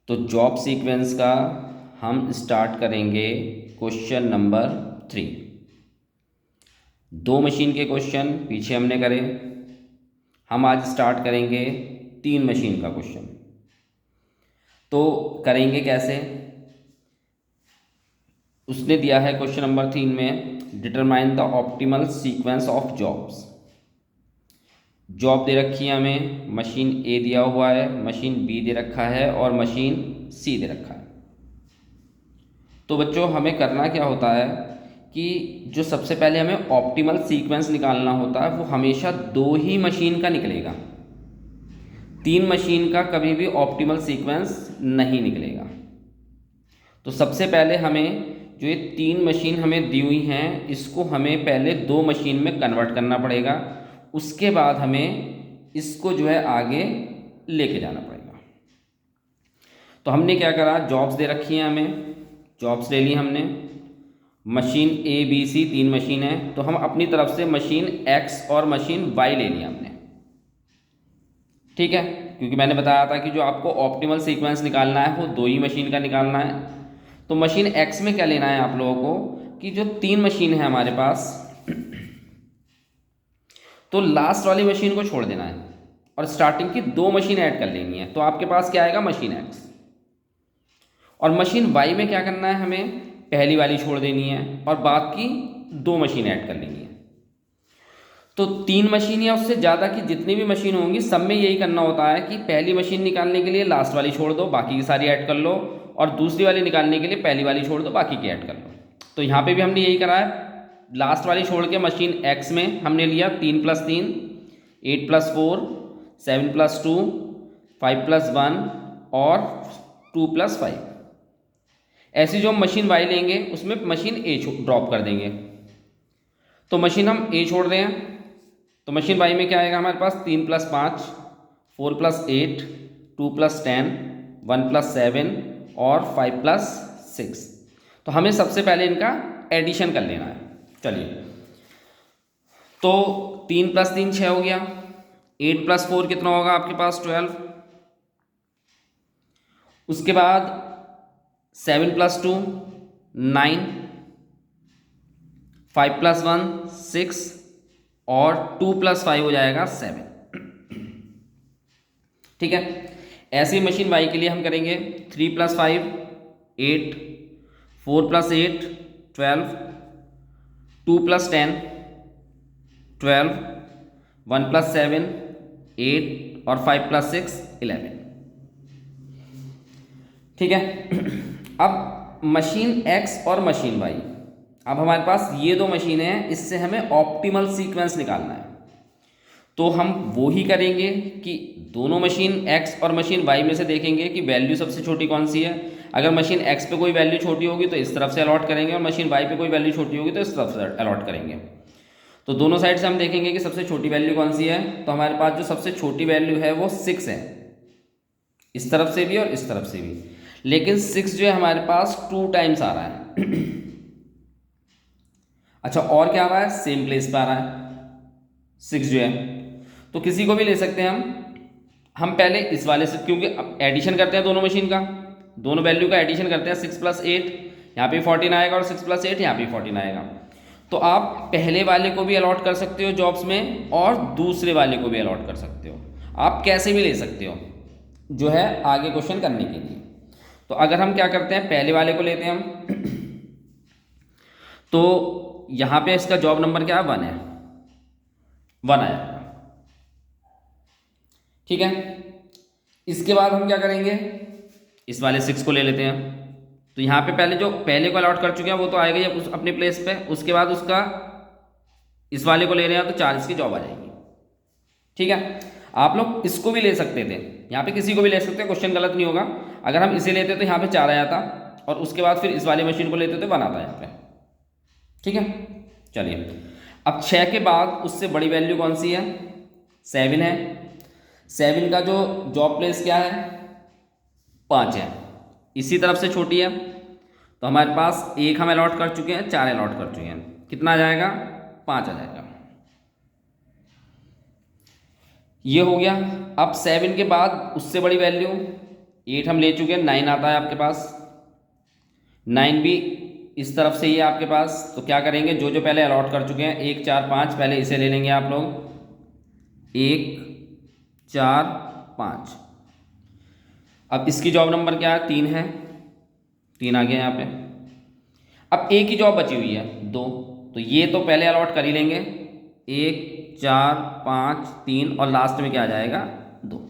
तो job sequence का हम स्टार्ट करेंगे क्वेश्चन नंबर 3। दो मशीन के क्वेश्चन पीछे हमने करे, हम आज स्टार्ट करेंगे 3 मशीन का क्वेश्चन। तो करेंगे कैसे, उसने दिया है क्वेश्चन नंबर 3 में, determine the optimal sequence of jobs. Job दे रखी है हमें, मशीन ए दिया हुआ है, मशीन बी दे रखा है और मशीन सी दे रखा है। तो बच्चों हमें करना क्या होता है कि जो सबसे पहले हमें ऑप्टिमल सीक्वेंस निकालना होता है वो हमेशा 2 ही मशीन का निकलेगा। 3 मशीन का कभी भी ऑप्टिमल सीक्वेंस नहीं निकलेगा। तो सबसे पहले हमें जो ये 3 मशीन हमें दी हुई हैं इसको हमें पहले 2 मशीन में कन्वर्ट करना पड़ेगा, उसके बाद हमें इसको जो है आगे लेके जाना पड़ेगा। तो हमने क्या करा, जॉब्स दे रखी हैं हमें, जॉब्स ले ली हमने, machine A B C 3 machine है, तो हम अपनी तरफ से मशीन एक्स और मशीन वाई ले लिया हमने। ठीक है, क्योंकि मैंने बताया था कि जो आपको ऑप्टिमल सीक्वेंस निकालना है वो 2 ही मशीन का निकालना है। तो मशीन एक्स में क्या लेना है आप लोगों को कि जो 3 मशीन है हमारे पास, तो लास्ट वाली मशीन को छोड़ देना है और स्टार्टिंग की 2 मशीन ऐड कर लेनी है। तो आपके पास क्या आएगा, मशीन एक्स। और मशीन वाई में क्या करना है, हमें पहली वाली छोड़ देनी है और बाकी 2 मशीन ऐड कर लेनी है। तो 3 मशीन या उससे ज़्यादा की जितनी भी मशीन होंगी सब में यही करना होता है कि पहली मशीन निकालने के लिए लास्ट वाली छोड़ दो, बाकी की सारी ऐड कर लो, और दूसरी वाली निकालने के लिए पहली वाली छोड़ दो, बाकी की ऐड कर लो। तो यहाँ पे भी हमने यही करा है, लास्ट वाली छोड़ के मशीन एक्स में हमने लिया 3 + 3 8 + 4 7 + 2 5 + 1 और 2 + 5। ऐसी जो हम मशीन वाई लेंगे उसमें मशीन ए ड्रॉप कर देंगे। तो मशीन हम ए छोड़ रहे हैं, तो मशीन वाई में क्या आएगा हमारे पास, 3 + 5 4 + 8 2 + 10 1 + 7 और 5 + 6। तो हमें सबसे पहले इनका एडिशन कर लेना है। चलिए, तो 3 + 3 6 हो गया, 8 + 4 कितना होगा आपके पास, 12। उसके बाद 7 + 2 9 5 + 1 6 और 2 + 5 हो जाएगा 7। ठीक है, ऐसी मशीन वाई के लिए हम करेंगे 3 + 5 8 4 + 8 12 2 + 10 12 1 + 7 8 और 5 + 6 11। ठीक है, अब मशीन एक्स और मशीन वाई, अब हमारे पास ये 2 मशीन हैं, इससे हमें ऑप्टिमल सीक्वेंस निकालना है। तो हम वो ही करेंगे कि दोनों मशीन एक्स और मशीन वाई में से देखेंगे कि वैल्यू सबसे छोटी कौन सी है। अगर मशीन एक्स पे कोई वैल्यू छोटी होगी तो इस तरफ से अलॉट करेंगे, और मशीन वाई पे कोई वैल्यू छोटी होगी तो इस तरफ से अलॉट करेंगे। तो दोनों साइड से हम देखेंगे कि सबसे छोटी वैल्यू कौन सी है। तो हमारे पास जो सबसे छोटी वैल्यू है वो 6 है, इस तरफ से भी और इस तरफ से भी, लेकिन 6 जो है हमारे पास 2 टाइम्स आ रहा है। अच्छा, और क्या आ रहा है, सेम प्लेस पे आ रहा है 6 जो है। तो किसी को भी ले सकते हैं हम पहले इस वाले से, क्योंकि अब एडिशन करते हैं दोनों मशीन का, दोनों वैल्यू का एडिशन करते हैं। 6 + 8 यहाँ पे 14 आएगा और 6 + 8 यहाँ पे 14 आएगा। तो आप पहले वाले को भी अलॉट कर सकते हो जॉब्स में और दूसरे वाले को भी अलॉट कर सकते हो, आप कैसे भी ले सकते हो जो है आगे क्वेश्चन करने के लिए। तो अगर हम क्या करते हैं, पहले वाले को लेते हैं हम, तो यहाँ पे इसका जॉब नंबर क्या है, 1 है, 1 आया। ठीक है, इसके बाद हम क्या करेंगे, इस वाले 6 को ले लेते हैं। तो यहाँ पे पहले जो पहले को अलॉट कर चुके हैं वो तो आएगा ही उस अपने प्लेस पे, उसके बाद उसका इस वाले को ले रहे हैं तो 4 इसकी जॉब आ जाएगी। ठीक है, आप लोग इसको भी ले सकते थे, यहाँ पे किसी को भी ले सकते हैं, क्वेश्चन गलत नहीं होगा। अगर हम इसे लेते तो यहाँ पे 4 आया था और उसके बाद फिर इस वाले मशीन को लेते तो 1 आता यहाँ पे। ठीक है, चलिए, अब 6 के बाद उससे बड़ी वैल्यू कौन सी है, 7 है। 7 का जो जॉब प्लेस क्या है, 5 है, इसी तरफ से छोटी है। तो हमारे पास 1 हम अलॉट कर चुके हैं, 4 अलॉट कर चुके हैं, कितना आ जाएगा, 5 आ जाएगा। ये हो गया। अब 7 के बाद उससे बड़ी वैल्यू 8 हम ले चुके हैं, 9 आता है आपके पास, 9 भी इस तरफ से ही है आपके पास। तो क्या करेंगे, जो जो पहले अलॉट कर चुके हैं 1 4 5, पहले इसे ले लेंगे आप लोग, 1 4 5। अब इसकी जॉब नंबर क्या है, 3 है, 3 आ गया यहाँ पे। अब एक ही जॉब बची हुई है 2, तो ये तो पहले अलॉट कर ही लेंगे, 1 4 5 3, और लास्ट में क्या आ जाएगा 2।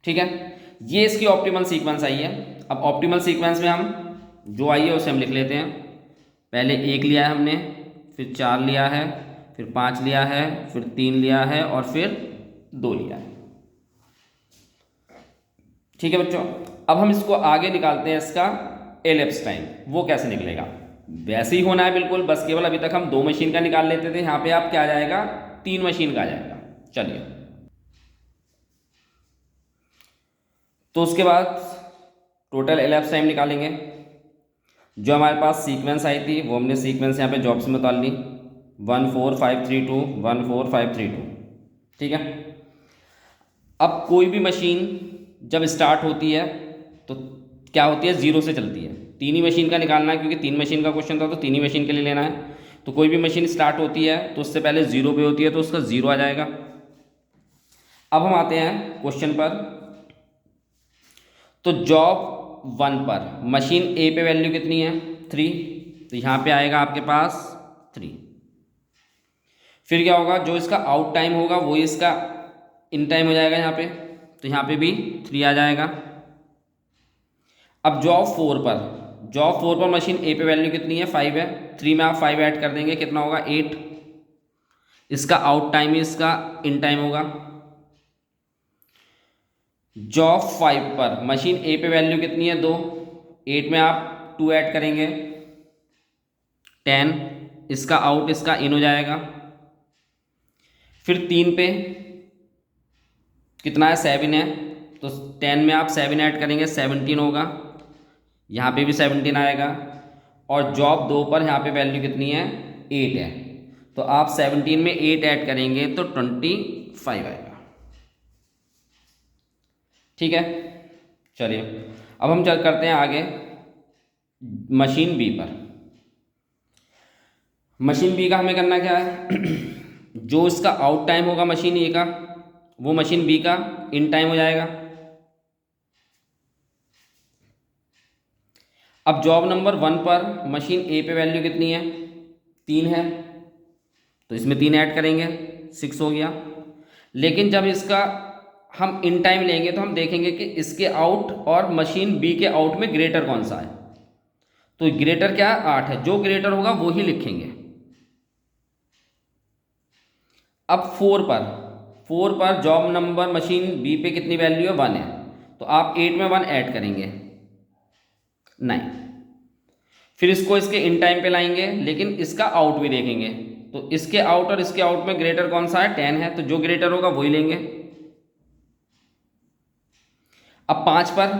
ठीक है, ये इसकी ऑप्टिमल सीक्वेंस आई है। अब ऑप्टिमल सीक्वेंस में हम जो आई है उसे हम लिख लेते हैं। पहले 1 लिया है हमने, फिर 4 लिया है, फिर 5 लिया है, फिर 3 लिया है, और फिर 2 लिया है। ठीक है बच्चों, अब हम इसको आगे निकालते हैं, इसका एलिप्स टाइम वो कैसे निकलेगा। वैसे ही होना है बिल्कुल, बस केवल अभी तक हम 2 मशीन का निकाल लेते थे, यहाँ पे आप क्या आ जाएगा, 3 मशीन का आ जाएगा। चलिए, तो उसके बाद टोटल एलिप्स टाइम निकालेंगे। जो हमारे पास सीक्वेंस आई थी वो हमने सीक्वेंस यहाँ पे जॉब्स में उतार ली, 1 4 5 3 2 1 4 5 3 2। ठीक है, अब कोई भी मशीन जब स्टार्ट होती है तो क्या होती है, 0 से चलती है। 3 ही मशीन का निकालना है, क्योंकि 3 मशीन का क्वेश्चन था तो 3 ही मशीन के लिए लेना है। तो कोई भी मशीन स्टार्ट होती है तो उससे पहले 0 पे होती है, तो उसका 0 आ जाएगा। अब हम आते हैं क्वेश्चन पर। तो जॉब 1 पर मशीन ए पे वैल्यू कितनी है, 3, तो यहाँ पे आएगा आपके पास 3। फिर क्या होगा, जो इसका आउट टाइम होगा वो इसका इन टाइम हो जाएगा यहाँ पे, तो यहाँ पे भी 3 आ जाएगा। अब जॉब 4 पर मशीन ए पे वैल्यू कितनी है, 5 है, 3 में आप 5 ऐड कर देंगे, कितना होगा 8। इसका आउट टाइम ही इसका इन टाइम होगा। जॉब 5 पर मशीन ए पे वैल्यू कितनी है, 2, 8 में आप 2 ऐड करेंगे, 10, इसका आउट इसका इन हो जाएगा। फिर 3 पे कितना है, 7 है, तो 10 में आप 7 ऐड करेंगे, 17 होगा, यहाँ पे भी 17 आएगा। और जॉब 2 पर यहाँ पे वैल्यू कितनी है, 8 है, तो आप 17 में 8 ऐड करेंगे तो 25 आएगा। ठीक है, चलिए अब हम चल करते हैं आगे मशीन बी पर। मशीन बी का हमें करना क्या है जो इसका आउट टाइम होगा मशीन ए का, वो मशीन बी का इन टाइम हो जाएगा। अब जॉब नंबर 1 पर मशीन ए पे वैल्यू कितनी है, 3 है, तो इसमें 3 ऐड करेंगे, 6 हो गया। लेकिन जब इसका हम इन टाइम लेंगे तो हम देखेंगे कि इसके आउट और मशीन बी के आउट में ग्रेटर कौन सा है, तो ग्रेटर क्या है, 8 है, जो ग्रेटर होगा वो ही लिखेंगे। अब 4 पर जॉब नंबर मशीन बी पे कितनी वैल्यू है, 1 है, तो आप 8 में 1 ऐड करेंगे, 9। फिर इसको इसके इन टाइम पे लाएंगे, लेकिन इसका आउट भी देखेंगे, तो इसके आउट और इसके आउट में ग्रेटर कौन सा है, 10 है, तो जो ग्रेटर होगा वही लेंगे। अब 5 पर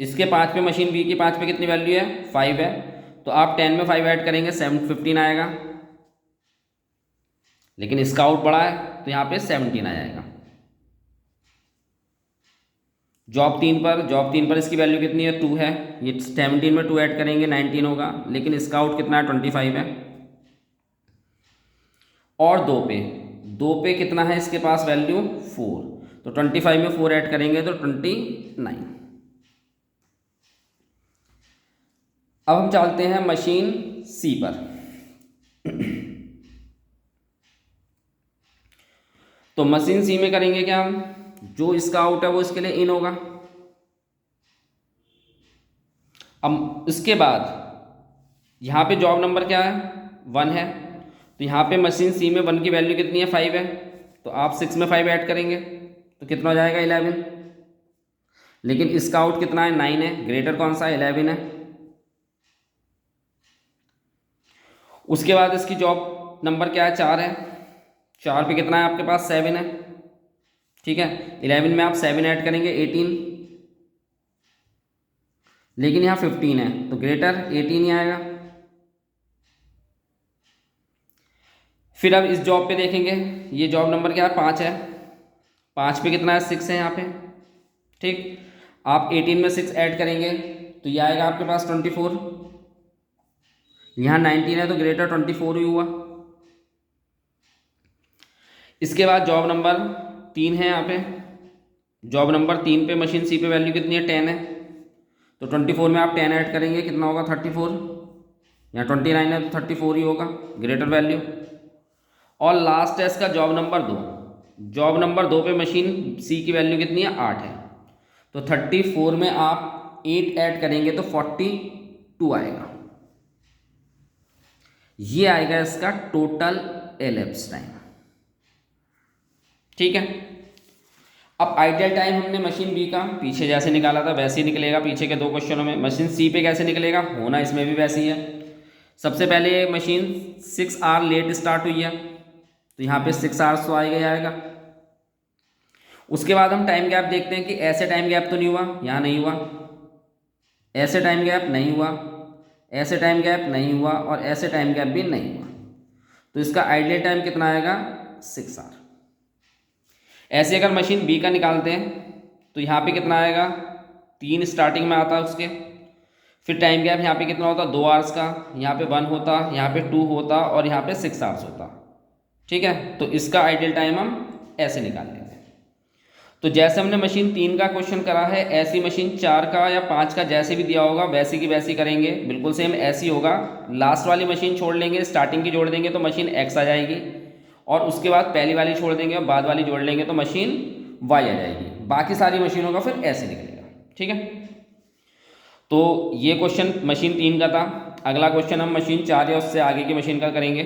इसके 5 पे मशीन बी की 5 पे कितनी वैल्यू है, 5 है, तो आप 10 में 5 ऐड करेंगे, 15 आएगा। लेकिन इसका आउट बड़ा है तो यहाँ पे 17 आ जाएगा। जॉब 3 पर इसकी वैल्यू कितनी है, 2 है, ये 17 में 2 ऐड करेंगे, 19 होगा, लेकिन इसका आउट कितना है, 25 है। और 2 पे कितना है इसके पास वैल्यू, 4, तो 25 में 4 ऐड करेंगे तो 29। अब हम चलते हैं मशीन सी पर। तो मशीन सी में करेंगे क्या हम, जो इसका आउट है वो इसके लिए इन होगा। अब इसके बाद यहाँ पे जॉब नंबर क्या है, 1 है, तो यहाँ पे मशीन सी में 1 की वैल्यू कितनी है, 5 है, तो आप 6 में 5 ऐड करेंगे तो कितना हो जाएगा, 11। लेकिन इसका आउट कितना है, 9 है, ग्रेटर कौन सा है, 11 है। उसके बाद इसकी जॉब नंबर क्या है, 4 है, 4 पे कितना है आपके पास, 7 है, ठीक है, 11 में आप 7 ऐड करेंगे, 18। लेकिन यहाँ 15 है तो ग्रेटर 18 ही आएगा। फिर अब इस जॉब पे देखेंगे, ये जॉब नंबर क्या है, 5 है, 5 पे कितना है, 6 है यहाँ पे, ठीक। आप 18 में 6 ऐड करेंगे तो ये आएगा आपके पास 24। यहाँ 19 है तो ग्रेटर 24 ही हुआ। इसके बाद जॉब नंबर 3 है यहाँ पे। जॉब नंबर 3 पे मशीन सी पे वैल्यू कितनी है, 10 है, तो 24 में आप 10 ऐड करेंगे, कितना होगा 34। यहाँ 29 है तो 34 ही होगा, ग्रेटर वैल्यू। और लास्ट है इसका जॉब नंबर 2। जॉब नंबर 2 पे मशीन सी की वैल्यू कितनी है, 8 है, तो 34 में आप 8 ऐड करेंगे तो 42 आएगा। ये आएगा इसका टोटल एलिप्स टाइम। ठीक है। अब आइडियल टाइम हमने मशीन बी का पीछे जैसे निकाला था वैसे ही निकलेगा पीछे के 2 क्वेश्चनों में। मशीन सी पे कैसे निकलेगा, होना इसमें भी वैसे ही है। सबसे पहले मशीन 6 आवर लेट स्टार्ट हुई है तो यहाँ पे 6 आवर्स तो आएगा ही आएगा। उसके बाद हम टाइम गैप देखते हैं कि ऐसे टाइम गैप तो नहीं हुआ, यहाँ नहीं हुआ, ऐसे टाइम गैप नहीं हुआ, ऐसे टाइम गैप नहीं हुआ और ऐसे टाइम गैप भी नहीं हुआ, तो इसका आइडियल टाइम कितना आएगा, 6 आवर। ऐसे अगर मशीन बी का निकालते हैं तो यहाँ पे कितना आएगा, 3 स्टार्टिंग में आता है उसके, फिर टाइम गैप यहाँ पे कितना होता, 2 आवर्स का, यहाँ पे 1 होता, यहाँ पे 2 होता और यहाँ पे 6 आवर्स होता। ठीक है, तो इसका आइडियल टाइम हम ऐसे निकाल लेंगे। तो जैसे हमने मशीन 3 का क्वेश्चन करा है, ऐसी मशीन 4 का या 5 का जैसे भी दिया होगा वैसी की वैसी करेंगे, बिल्कुल सेम ऐसी होगा। लास्ट वाली मशीन छोड़ लेंगे, स्टार्टिंग की जोड़ देंगे तो मशीन एक्स आ जाएगी, और उसके बाद पहली वाली छोड़ देंगे और बाद वाली जोड़ लेंगे तो मशीन वाई आ जाएगी। बाकी सारी मशीनों का फिर ऐसे निकलेगा। ठीक है, तो ये क्वेश्चन मशीन 3 का था। अगला क्वेश्चन हम मशीन 4 या उससे आगे की मशीन का करेंगे।